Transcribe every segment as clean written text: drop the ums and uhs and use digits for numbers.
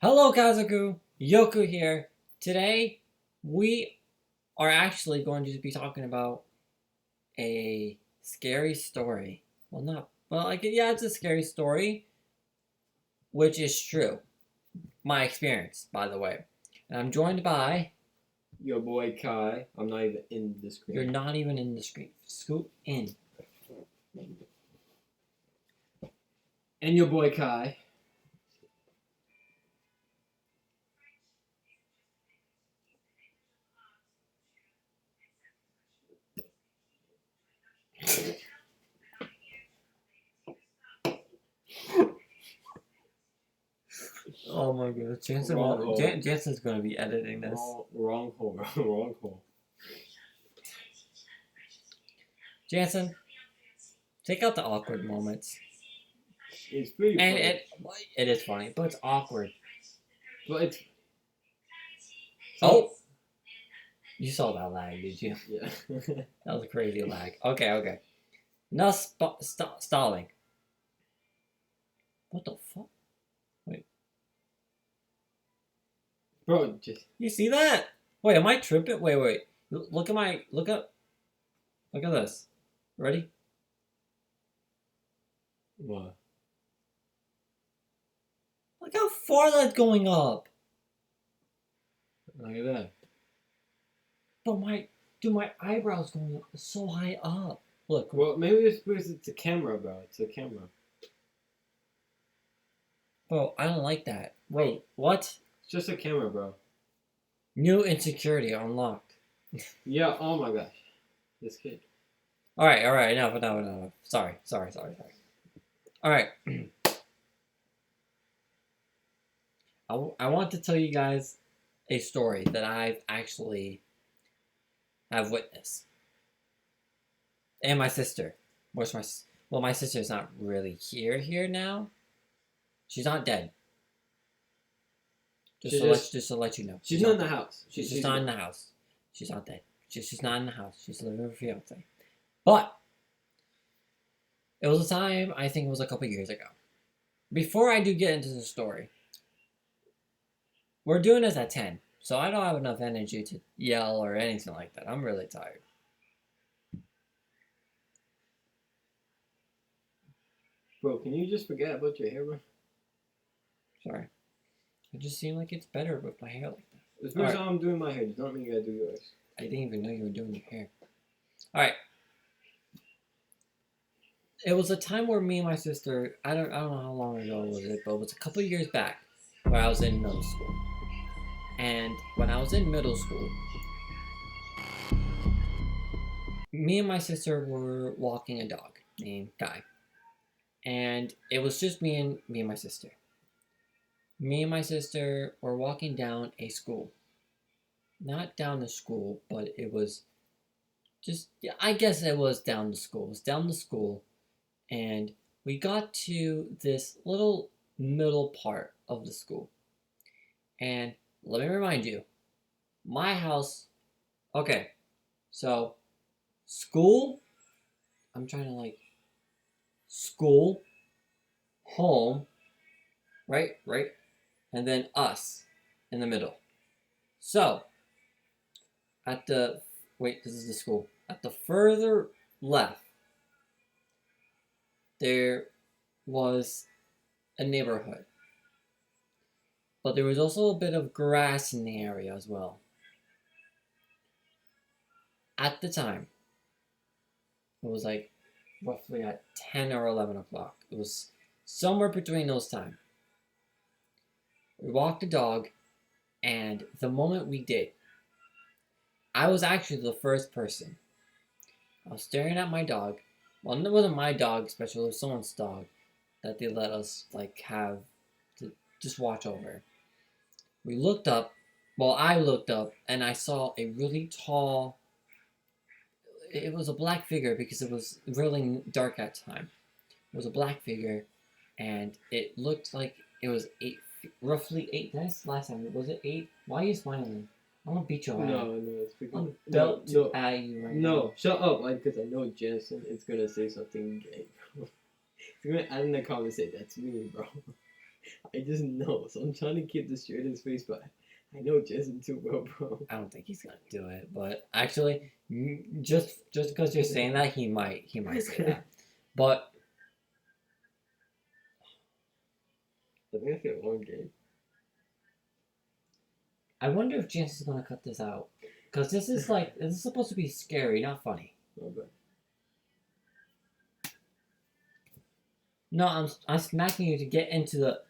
Hello Kazaku, Yoku here. Today we are actually going to be talking about a scary story. Yeah, it's a scary story, which is true. My experience, by the way. And I'm joined by. Your boy Kai. I'm not even in the screen. You're not even in the screen. Scoot in. And your boy Kai. Oh my god, Jansen's going to be editing this. Wrong hole. Wrong hole. Jansen, take out the awkward moments. It's pretty funny. And it is funny, but it's awkward. But it's... Oh! You saw that lag, did you? Yeah. That was a crazy lag. Okay. Now stalling. What the fuck? Wait. Bro, just... You see that? Wait, am I tripping? Wait. Look at this. Ready? What? Look how far that's going up. Look at that. But my eyebrows going up so high up. Look. Well, maybe it's because it's a camera, bro. It's a camera. Bro, I don't like that. Wait, what? It's just a camera, bro. New insecurity unlocked. Yeah, oh my gosh. This kid. Alright, enough. Sorry. Alright. I want to tell you guys a story that I've actually have witnessed. And my sister. My sister's not really here now. She's not dead. Just to let you know. She's not in the house. She's just not in the house. She's not dead. She's not in the house. She's living with her fiance. But it was a time, I think it was a couple years ago. Before I do get into the story, we're doing this at 10, so I don't have enough energy to yell or anything like that. I'm really tired. Bro, can you just forget about your hair, bro? Sorry. It just seemed like it's better with my hair like that. It's because I'm doing my hair. Does not mean you gotta do yours. I didn't even know you were doing your hair. Alright. It was a time where me and my sister, I don't know how long ago was it, but it was a couple years back where I was in middle school. And when I was in middle school, me and my sister were walking a dog named Guy. And it was just me and my sister. Me and my sister were walking down a school. Not down the school, but it was just, I guess it was down the school. It was down the school. And we got to this little middle part of the school. And let me remind you, my house, okay, so school, I'm trying to school, home, right, and then us in the middle. So, this is the school. At the further left, there was a neighborhood. But there was also a bit of grass in the area as well. At the time, it was roughly at 10 or 11 o'clock. It was somewhere between those times. We walked the dog, and the moment we did, I was actually the first person. I was staring at my dog. Well, it wasn't my dog, especially it was someone's dog that they let us have to just watch over. We looked up. Well, I looked up and I saw a really tall. It was a black figure because it was really dark at the time. It was a black figure, and it looked like it was roughly 8. That's last time. Was it 8? Why are you smiling? I'm gonna beat your ass. No, it's because... I'm about to at you right now. No, shut up. Because I know Jensen is gonna say something gay, bro. He's gonna add in the comment say, that's me, bro. I just know, so I'm trying to keep this straight in his face, but I know Jason too well, bro. I don't think he's gonna do it, but actually, just because you're saying that, he might say that. But I think that's the one game. I wonder if Chance is gonna cut this out, because this is supposed to be scary, not funny. Okay. No, I'm smacking you to get into the.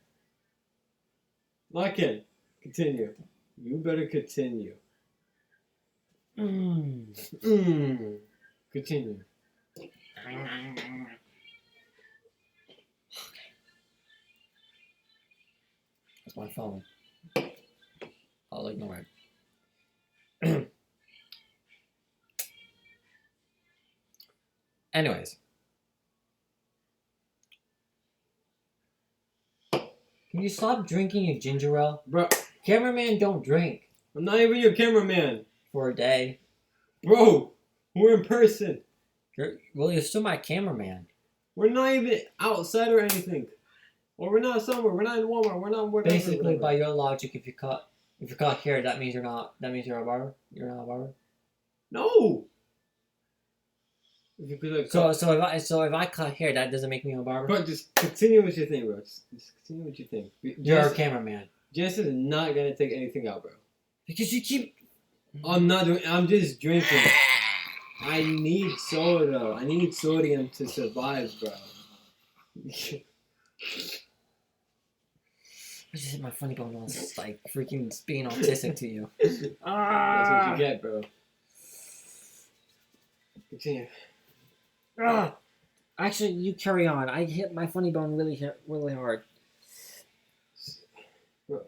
Lock in. Continue. You better continue. Continue. That's my phone. I'll ignore it. Anyways. Can you stop drinking your ginger ale? Bro. Cameraman don't drink. I'm not even your cameraman. For a day. Bro. We're in person. Well, you're still my cameraman. We're not even outside or anything. Or we're not somewhere. We're not in Walmart. We're not whatever. Basically, by your logic, if you cut hair, that means you're not. That means you're a barber. You're not a barber. No. If you could so if I cut hair, that doesn't make me a barber. But just continue with your thing, bro. Just continue with your thing. You're a cameraman. Jess is not gonna take anything out, bro. Because you keep. I'm not doing. I'm just drinking. I need soda. I need sodium to survive, bro. I just hit my funny bone while it's like freaking being autistic to you. That's what you get, bro. Continue. Actually, you carry on. I hit my funny bone really hard. Bro.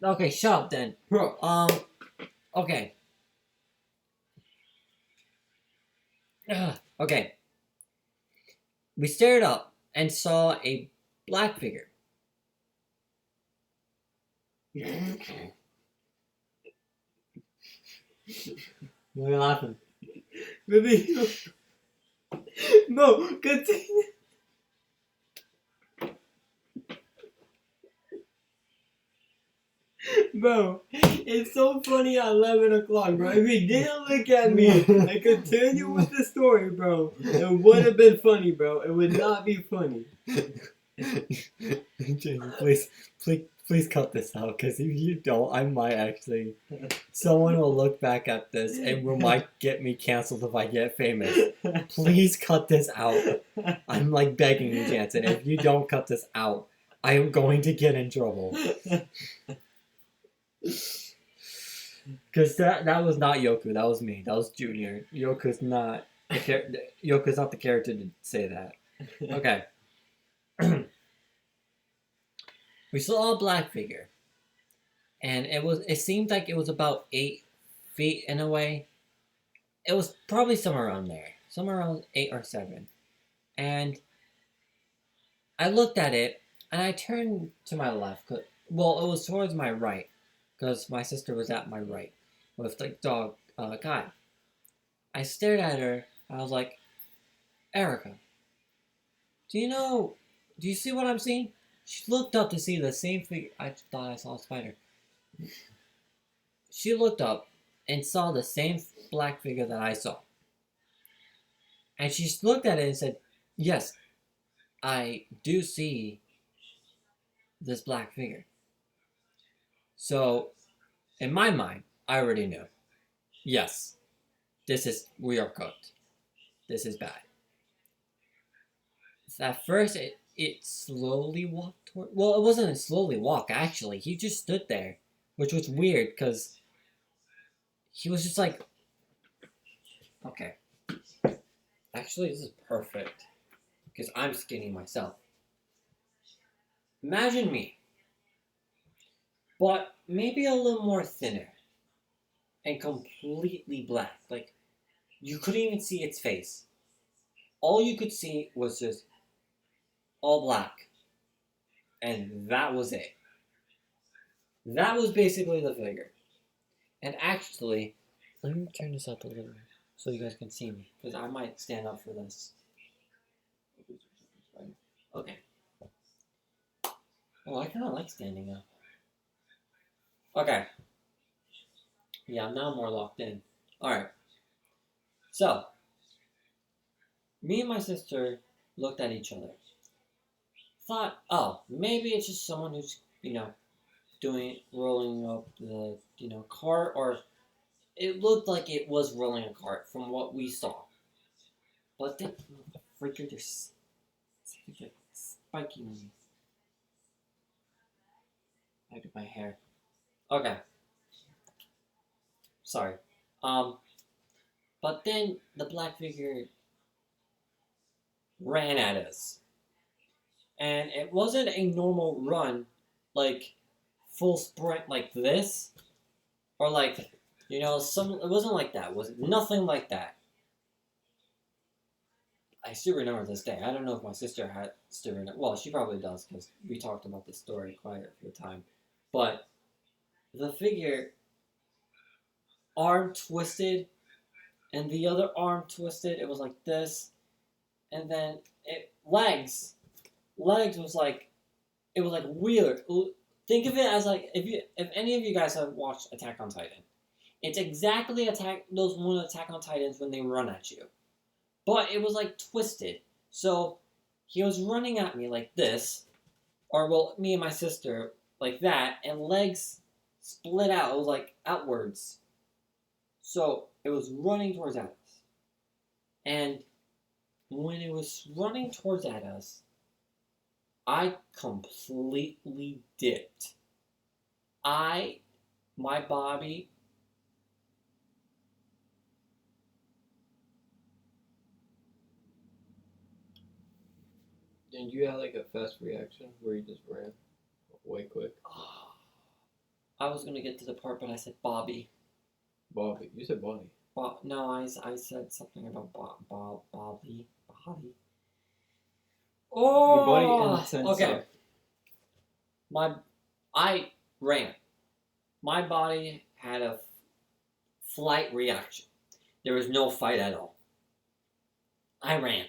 Okay, shut up then. Bro. Okay. Okay. We stared up and saw a black figure. Why are you laughing? Baby. No, continue. Bro, it's so funny at 11 o'clock, bro. If you didn't look at me and continue with the story, bro, it would have been funny, bro. It would not be funny. Jamie, please cut this out, because if you don't, I might actually... Someone will look back at this and might get me canceled if I get famous. Please cut this out. I'm like begging you, Jansen. If you don't cut this out, I am going to get in trouble. Because that was not Yoku, that was me. That was Junior. Yoku's not the character to say that. Okay. We saw a black figure. And it seemed like it was about 8 feet in a way. It was probably somewhere around there. Somewhere around 8 or 7. And I looked at it, and I turned to my left. Well, it was towards my right, because my sister was at my right with the dog guy. I stared at her. I was like, Erica, do you see what I'm seeing? She looked up to see the same figure. I thought I saw a spider. She looked up and saw the same black figure that I saw. And she looked at it and said, yes, I do see this black figure. So, in my mind, I already knew. Yes, we are cooked. This is bad. At first, it slowly walked toward... Well, it wasn't a slowly walk, actually. He just stood there, which was weird, because he was just like... Okay. Actually, this is perfect, because I'm skinny myself. Imagine me, but maybe a little more thinner, and completely black. Like, you couldn't even see its face. All you could see was just all black. And that was it. That was basically the figure. And actually, let me turn this up a little bit so you guys can see me, because I might stand up for this. Okay. Oh, I kind of like standing up. Okay. Yeah, now I'm more locked in. Alright. So, me and my sister looked at each other. Thought, oh, maybe it's just someone who's, rolling up the, cart, or it looked like it was rolling a cart from what we saw. But then, freaking, they're spiking me. I did my hair. Okay. Sorry. But then the black figure ran at us. And it wasn't a normal run, like full sprint like this, or like, it wasn't like that. It was nothing like that. I still remember this day. I don't know if my sister had still remember. Well, she probably does because we talked about this story quite a few times. But the figure, arm twisted, and the other arm twisted. It was like this, and then legs was like, it was like weird. Think of it as like, if any of you guys have watched Attack on Titan, it's exactly those one Attack on Titans when they run at you, but it was like twisted. So he was running at me like this, or well, me and my sister like that, and legs split out. It was like outwards. So it was running towards at us, and when it was running towards at us, I completely dipped. My body. And you had like a fast reaction where you just ran way quick. I was gonna get to the part, but I said Bobby. Bobby. You said Bobby. No, I said something about Bobby. Oh, your body in the sense okay. of... I ran. My body had a flight reaction. There was no fight at all. I ran.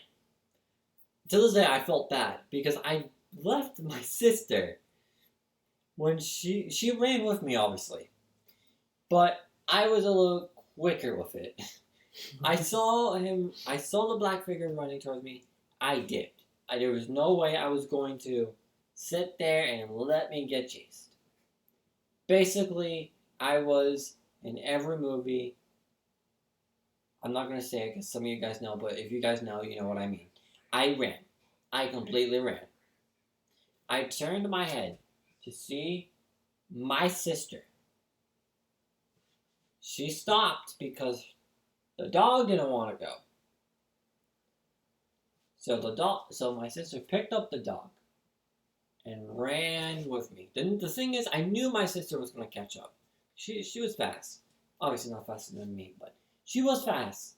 To this day, I felt bad because I left my sister when she ran with me, obviously, but I was a little quicker with it. I saw the black figure running towards me. I dipped. There was no way I was going to sit there and let me get chased. Basically, I was in every movie. I'm not going to say it because some of you guys know, but if you guys know, you know what I mean. I ran. I completely ran. I turned my head to see my sister. She stopped because the dog didn't want to go. So my sister picked up the dog and ran with me. Then the thing is, I knew my sister was going to catch up. She was fast. Obviously not faster than me, but she was fast.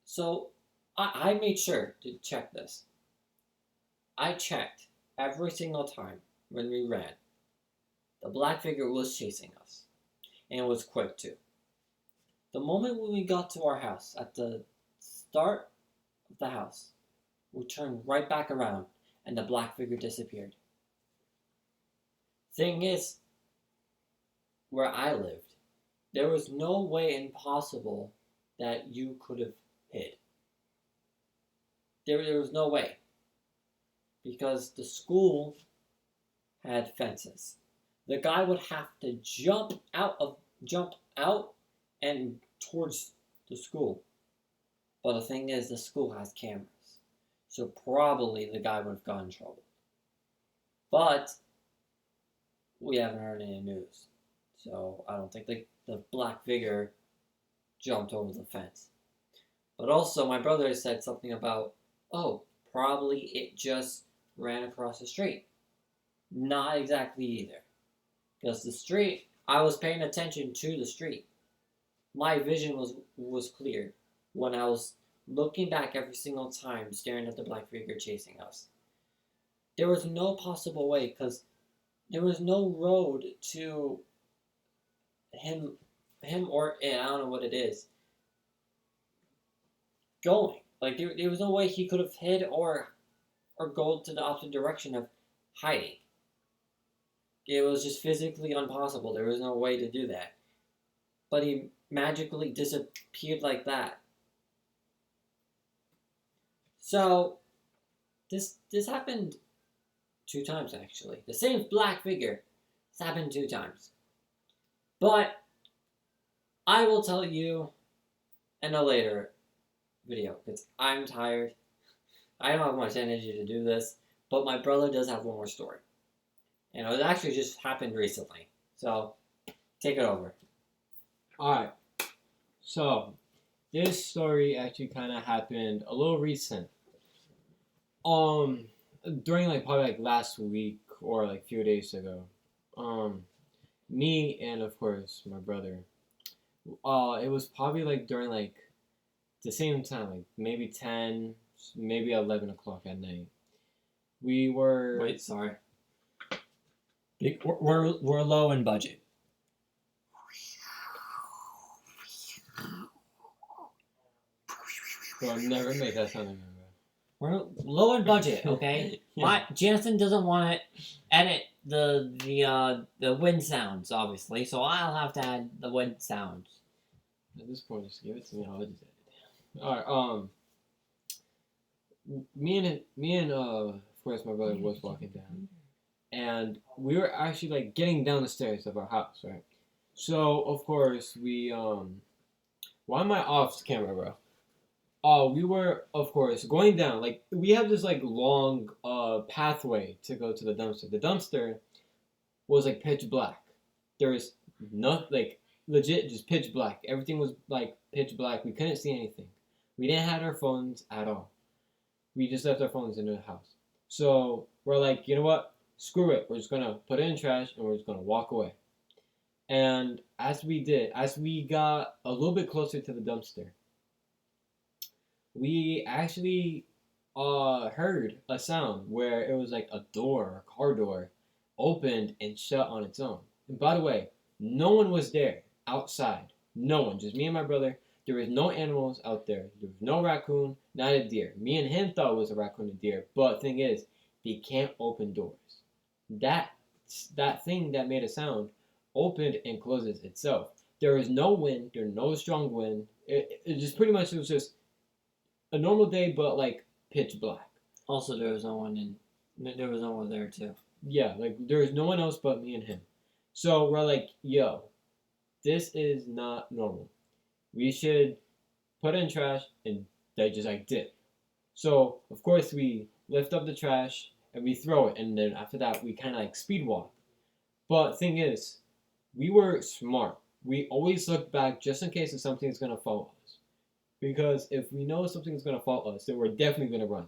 So I made sure to check this. I checked every single time when we ran. The black figure was chasing us. And it was quick too. The moment when we got to our house, at the start of the house, we turned right back around and the black figure disappeared. Thing is, where I lived, there was no way impossible that you could have hid. There was no way. Because the school had fences. The guy would have to jump out and towards the school. But the thing is, the school has cameras. So probably the guy would have gotten in trouble. But we haven't heard any news. So I don't think the black figure jumped over the fence. But also my brother said something about, oh, probably it just ran across the street. Not exactly either. Because the street, I was paying attention to the street. My vision was clear when I was looking back every single time, staring at the black figure chasing us. There was no possible way, because there was no road to him or it, I don't know what it is, going. Like, there was no way he could have hid or go to the opposite direction of hiding. It was just physically impossible. There was no way to do that. But he magically disappeared like that. So this happened 2 times actually. The same black figure. This happened 2 times. But I will tell you in a later video because I'm tired. I don't have much energy to do this, but my brother does have one more story. And it actually just happened recently. So, take it over. Alright. So, this story actually kind of happened a little recent. During like probably like last week or like a few days ago. Me and of course my brother. It was probably like during like the same time, like maybe 10, maybe 11 o'clock at night. We were. Wait, sorry. We're low in budget. Well, never make that sound again, We're low in budget, okay? Yeah. Jansen doesn't want to edit the wind sounds, obviously, so I'll have to add the wind sounds. At this point, just give it to me. I'll just edit it. Alright, me and of course my brother was walking down, and we were actually like getting down the stairs of our house, right? So of course we why am I off camera, bro? We were of course going down. Like we have this like long pathway to go to the dumpster. The dumpster was like pitch black. There was nothing, like legit just pitch black. Everything was like pitch black. We couldn't see anything. We didn't have our phones at all. We just left our phones in the house. So we're like, you know what? Screw it. We're just gonna put it in trash and we're just gonna walk away. And as we got a little bit closer to the dumpster, we actually heard a sound where it was like a door, a car door, opened and shut on its own. And by the way, no one was there outside. No one, just me and my brother. There was no animals out there. There was no raccoon, not a deer. Me and him thought it was a raccoon and deer, but thing is, they can't open doors. That thing that made a sound opened and closes itself. There was no wind. There was no strong wind. It just pretty much, it was just a normal day, but like pitch black. Also, there was no one there too. Yeah, like there was no one else but me and him. So we're like, yo, this is not normal. We should put it in trash, and they just like did. So of course we lift up the trash and we throw it, and then after that we kind of like speed walk. But thing is, we were smart. We always look back just in case if something's gonna follow us. Because if we know something's gonna follow us, then we're definitely gonna run.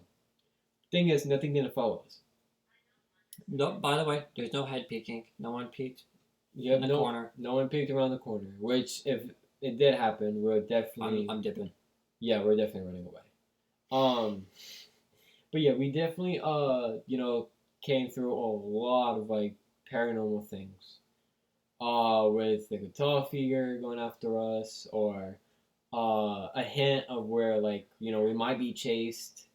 Thing is, nothing didn't follow us. No, by the way, there's no head peeking. No one peeked Yep, in the corner. No one peeked around the corner. Which, if it did happen, we're definitely. I'm dipping. Yeah, we're definitely running away. But yeah, we definitely came through a lot of like paranormal things. With like a tall figure going after us, or a hint of where like we might be chased,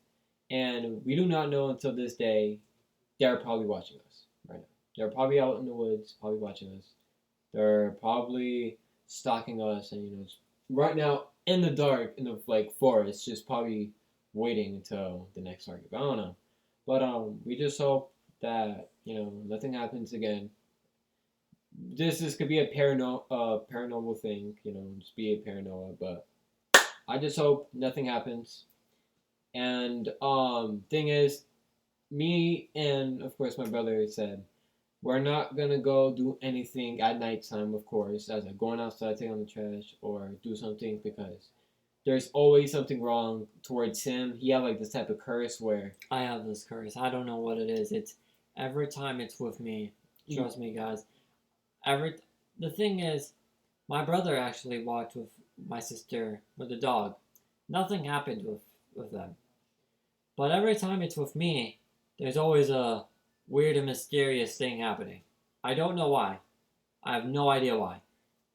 and we do not know until this day. They're probably watching us right now. They're probably out in the woods, probably watching us. They're probably stalking us, and right now in the dark in the like forest, just probably waiting until the next target. I don't know, but we just hope that nothing happens again. This could be a paranormal thing, just be a paranoia, but I just hope nothing happens. And thing is, me and of course my brother said we're not gonna go do anything at nighttime, of course, as like going outside, taking on the trash, or do something, because there's always something wrong towards him. He had like this type of curse where I have this curse. I don't know what it is. It's every time it's with me. Trust me, guys. The thing is, my brother actually walked with my sister with the dog. Nothing happened with them. But every time it's with me, there's always a weird and mysterious thing happening. I don't know why. I have no idea why.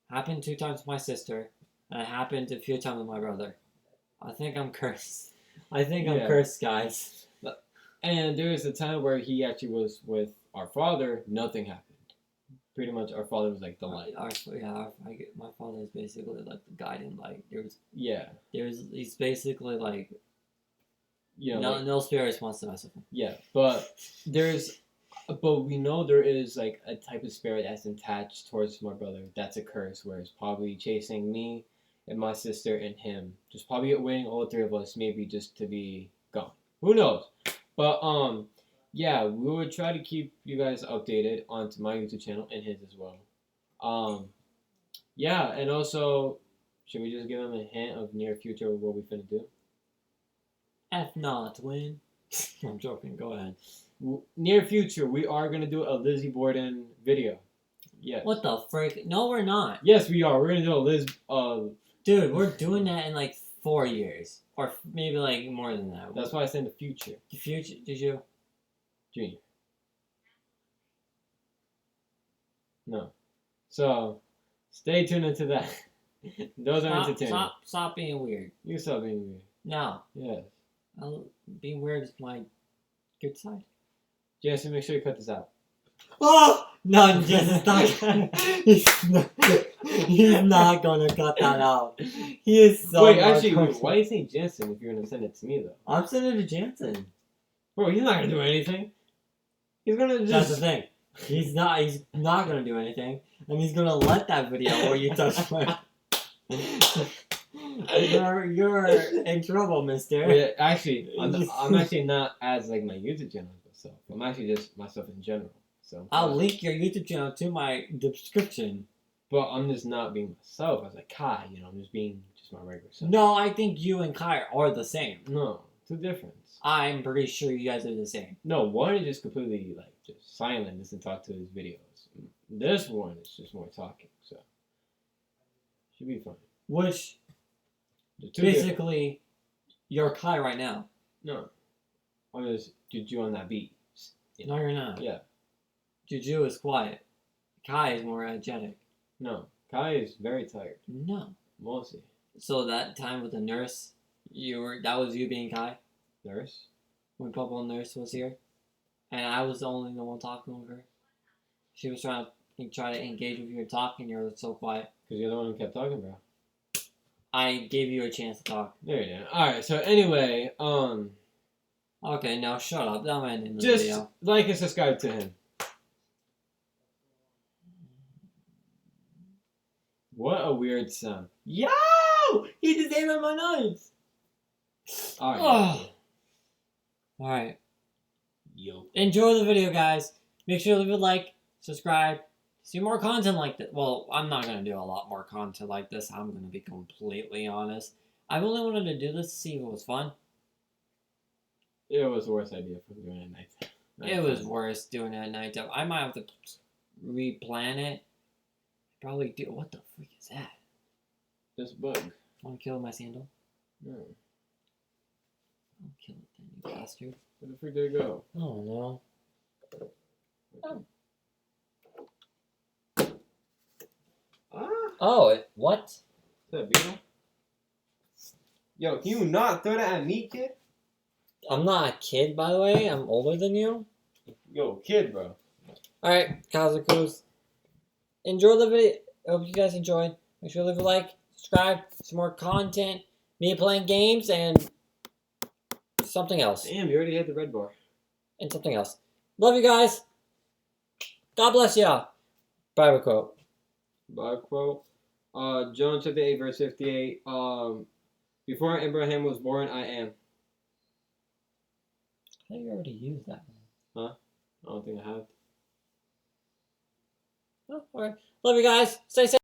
Happened 2 times with my sister, and it happened a few times with my brother. I think I'm cursed. I think I'm cursed, guys. And there was a time where he actually was with our father. Nothing happened. pretty much our father was like the light. My father is basically like the guiding light. Yeah. He's basically like, You know, no, no spirits wants to mess with him. Yeah, but we know there is like a type of spirit that's attached towards my brother. That's a curse, where it's probably chasing me and my sister and him. Just probably waiting all three of us, maybe just to be gone. Who knows? But yeah, we would try to keep you guys updated onto my YouTube channel and his as well. Yeah, and also, should we just give them a hint of near future of what we finna do? F not, win. I'm joking. Go ahead. Near future, we are gonna do a Lizzie Borden video. Yes. What the frick? No, we're not. Yes, we are. We're gonna do a Liz. Dude, we're doing that in like 4 years, or maybe like more than that. That's why I said the future. The future? Did you? Junior. No. So, stay tuned into that. Those are entertaining. Stop being weird. You stop being weird. No. Yes. Being weird is my good side. Jason, make sure you cut this out. Oh! No, Jason's not. He's not gonna cut that out. He is so. Wait, actually, why do you say Jansen if you're gonna send it to me though? I'm sending it to Jansen. Bro, he's not gonna do anything. He's gonna just. That's the thing. He's not gonna do anything, and he's gonna let that video where you touch my. You're in trouble, mister. Yeah, actually, I'm actually not as like my YouTube channel as myself. I'm actually just myself in general. So I'll link your YouTube channel to my description. But I'm just not being myself. I was like Kai, you know, I'm just being just my regular self. No, I think you and Kai are the same. No, it's a difference. I'm pretty sure you guys are the same. No, one is just completely like just silent, doesn't talk to his videos. This one is just more talking, so should be fun. Which basically, you're Kai right now. No, I'm just Juju on that beat. You know? No, you're not. Yeah. Juju is quiet. Kai is more energetic. No, Kai is very tired. No. Mostly. So that time with the nurse, that was you being Kai? Nurse? When Papa Nurse was here? And I was the only one talking with her. She was trying to engage with you and talk, and you're so quiet. Because you're the one who kept talking, bro. I gave you a chance to talk. There you go. Alright, so anyway, Okay, now shut up. I'm ending the just video. like and subscribe to him. What a weird sound. Yo! He disabled my knives! Alright. Oh. Alright. Yo. Enjoy the video, guys. Make sure to leave a like, subscribe, see more content like this. Well, I'm not going to do a lot more content like this. I'm going to be completely honest. I really wanted to do this to see if it was fun. It was the worst idea for doing it at night. It was worse doing it at night. I might have to replan it. Probably do. What the freak is that? This bug. Want to kill my sandal? No. I'll kill it then, you bastard. Where the freak did it go? Oh no. Oh. Ah. Oh, what? Is that a beetle? Yo, can you not throw that at me, kid? I'm not a kid, by the way. I'm older than you. Yo, kid, bro. Alright, Kazakus. Enjoy the video. I hope you guys enjoyed. Make sure to leave a like, subscribe, some more content, me playing games, and something else. Damn, you already hit the red bar. And something else. Love you guys. God bless ya. Bible quote. Bible quote. John chapter 8, verse 58. Before Abraham was born, I am. I think you already used that one. Huh? I don't think I have. Oh, alright. Love you guys. Stay safe.